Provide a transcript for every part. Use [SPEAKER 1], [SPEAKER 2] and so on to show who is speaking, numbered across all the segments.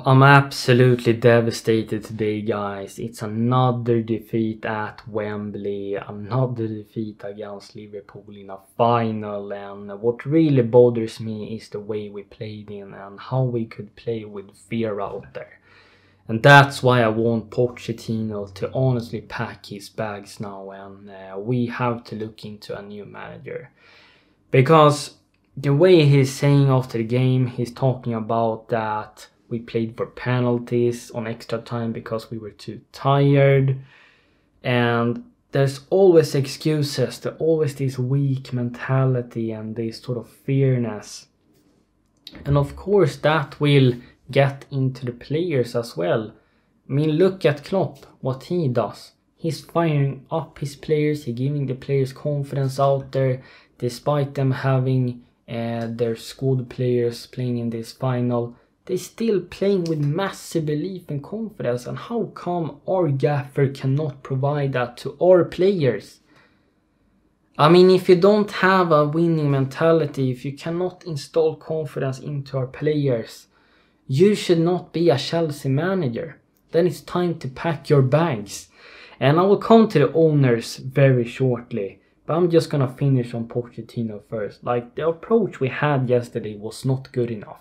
[SPEAKER 1] I'm absolutely devastated today, guys. It's another defeat at Wembley, another defeat against Liverpool in a final, and what really bothers me is the way we played in and how we could play with fear out there. And that's why I want Pochettino to honestly pack his bags now, and we have to look into a new manager. Because the way he's saying after the game, he's talking about that we played for penalties on extra time because we were too tired. And there's always excuses. There's always this weak mentality and this sort of fearness. And of course that will get into the players as well. I mean, look at Klopp, what he does. He's firing up his players. He's giving the players confidence out there. Despite them having their squad players playing in this final, they're still playing with massive belief and confidence. And how come our gaffer cannot provide that to our players? I mean, if you don't have a winning mentality, if you cannot install confidence into our players, you should not be a Chelsea manager. Then it's time to pack your bags. And I will come to the owners very shortly. But I'm just gonna finish on Pochettino first. Like, the approach we had yesterday was not good enough.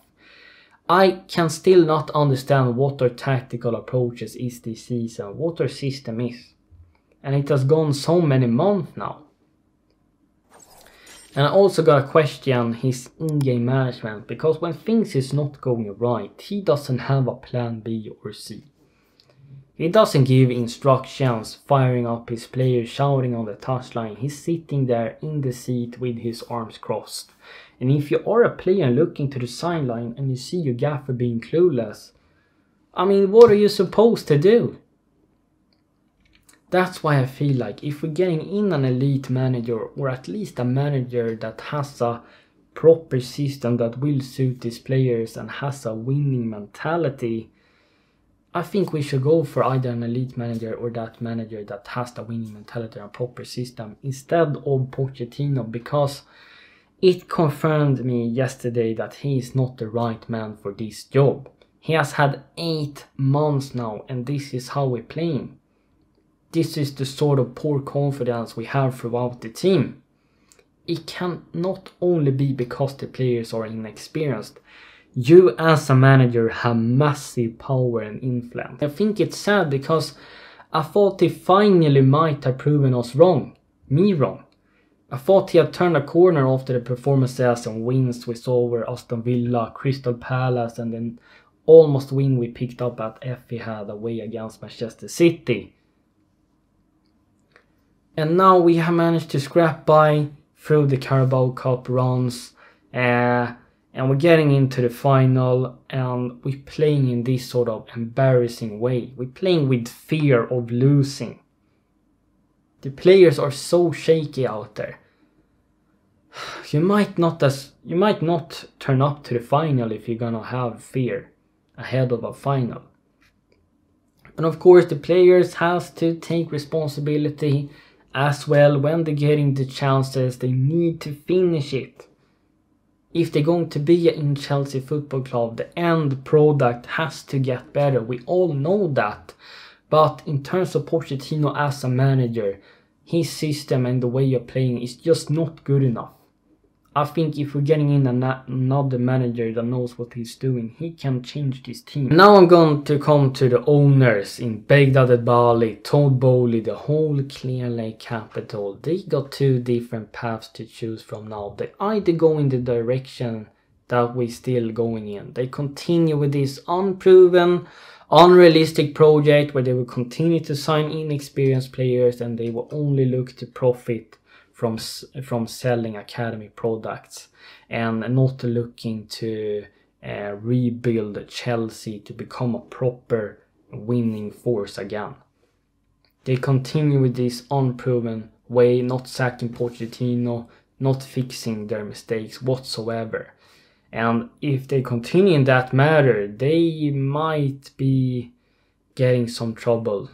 [SPEAKER 1] I can still not understand what our tactical approaches is this season, what our system is. And it has gone so many months now. And I also got to question his in-game management, because when things is not going right, he doesn't have a plan B or C. He doesn't give instructions, firing up his players, shouting on the touchline. He's sitting there in the seat with his arms crossed. And if you are a player looking to the sideline and you see your gaffer being clueless, I mean, what are you supposed to do? That's why I feel like if we're getting in an elite manager, or at least a manager that has a proper system that will suit his players and has a winning mentality, I think we should go for either an elite manager or that manager that has the winning mentality and a proper system instead of Pochettino, because it confirmed me yesterday that he is not the right man for this job. He has had 8 months now, and this is how we're playing. This is the sort of poor confidence we have throughout the team. It can not only be because the players are inexperienced. You as a manager have massive power and influence. I think it's sad because I thought he finally might have proven us wrong. Me wrong. I thought he had turned a corner after the performances and wins we saw over Aston Villa, Crystal Palace, and then almost win we picked up at Etihad away against Manchester City. And now we have managed to scrap by through the Carabao Cup runs, and we're getting into the final, and we're playing in this sort of embarrassing way. We're playing with fear of losing. The players are so shaky out there. You might not turn up to the final if you're gonna have fear ahead of a final. And of course the players has to take responsibility as well. When they're getting the chances, they need to finish it. If they're going to be in Chelsea Football Club, the end product has to get better. We all know that. But in terms of Pochettino as a manager, his system and the way you're playing is just not good enough. I think if we're getting in another manager that knows what he's doing, he can change this team. Now I'm going to come to the owners in Baghdad, Bali, Todd Bowley, the whole Clear Lake capital. They got 2 different paths to choose from now. They either go in the direction that we're still going in. They continue with this unproven, unrealistic project where they will continue to sign inexperienced players and they will only look to profit from selling academy products and not looking to rebuild Chelsea to become a proper winning force again. They continue with this unproven way, not sacking Pochettino, not fixing their mistakes whatsoever. And if they continue in that matter, they might be getting some trouble.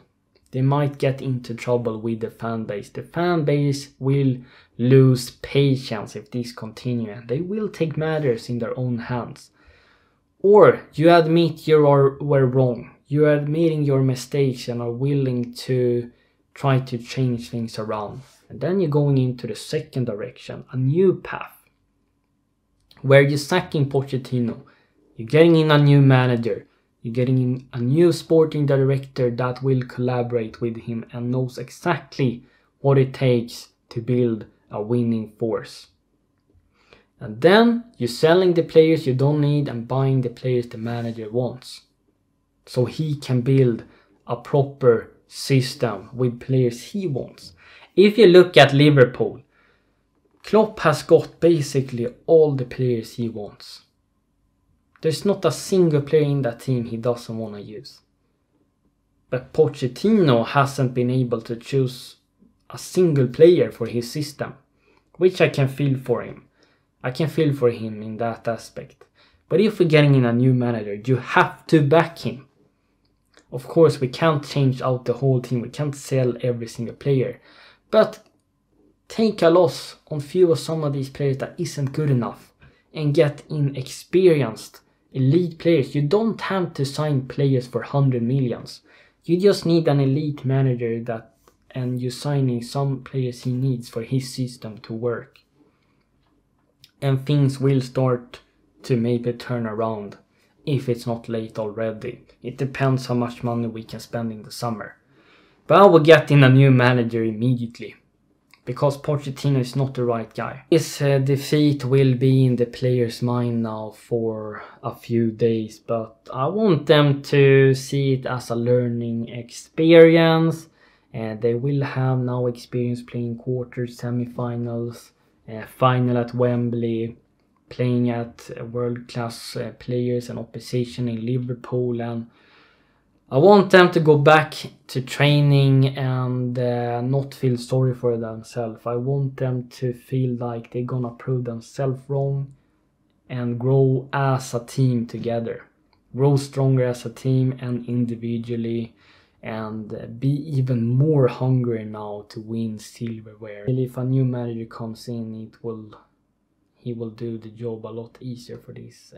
[SPEAKER 1] They might get into trouble with the fan base. The fan base will lose patience if this continues. They will take matters in their own hands. Or you admit you were wrong. You're admitting your mistakes and are willing to try to change things around. And then you're going into the second direction, a new path, where you're sacking Pochettino. You're getting in a new manager. You're getting in a new sporting director that will collaborate with him and knows exactly what it takes to build a winning force. And then you're selling the players you don't need and buying the players the manager wants, so he can build a proper system with players he wants. If you look at Liverpool, Klopp has got basically all the players he wants. There's not a single player in that team he doesn't want to use. But Pochettino hasn't been able to choose a single player for his system, which I can feel for him. I can feel for him in that aspect. But if we're getting in a new manager, you have to back him. Of course, we can't change out the whole team. We can't sell every single player. But take a loss on few of some of these players that isn't good enough and get in experienced elite players. You don't have to sign players for 100 millions. You just need an elite manager and you're signing some players he needs for his system to work. And things will start to maybe turn around if it's not late already. It depends how much money we can spend in the summer. But I will get in a new manager immediately, because Pochettino is not the right guy. This defeat will be in the players' mind now for a few days, but I want them to see it as a learning experience. They will have now experience playing quarters, semi-finals, final at Wembley, playing at world-class players and opposition in Liverpool, and I want them to go back to training and not feel sorry for themselves. I want them to feel like they're gonna prove themselves wrong and grow as a team together. Grow stronger as a team and individually, and be even more hungry now to win silverware. If a new manager comes in, he will do the job a lot easier for these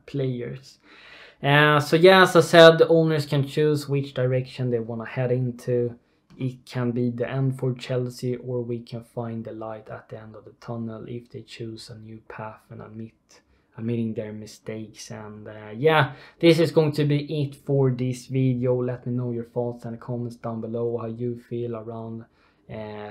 [SPEAKER 1] players. So yeah, as I said, the owners can choose which direction they want to head into. It can be the end for Chelsea, or we can find the light at the end of the tunnel if they choose a new path and admitting their mistakes. And yeah, this is going to be it for this video. Let me know your thoughts and comments down below, how you feel around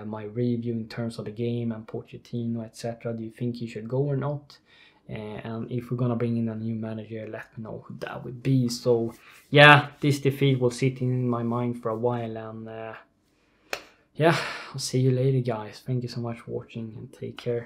[SPEAKER 1] my review in terms of the game and Pochettino, etc. Do you think he should go or not? And if we're gonna bring in a new manager, let me know who that would be. So yeah, this defeat will sit in my mind for a while, and yeah, I'll see you later, guys. Thank you so much for watching, and take care.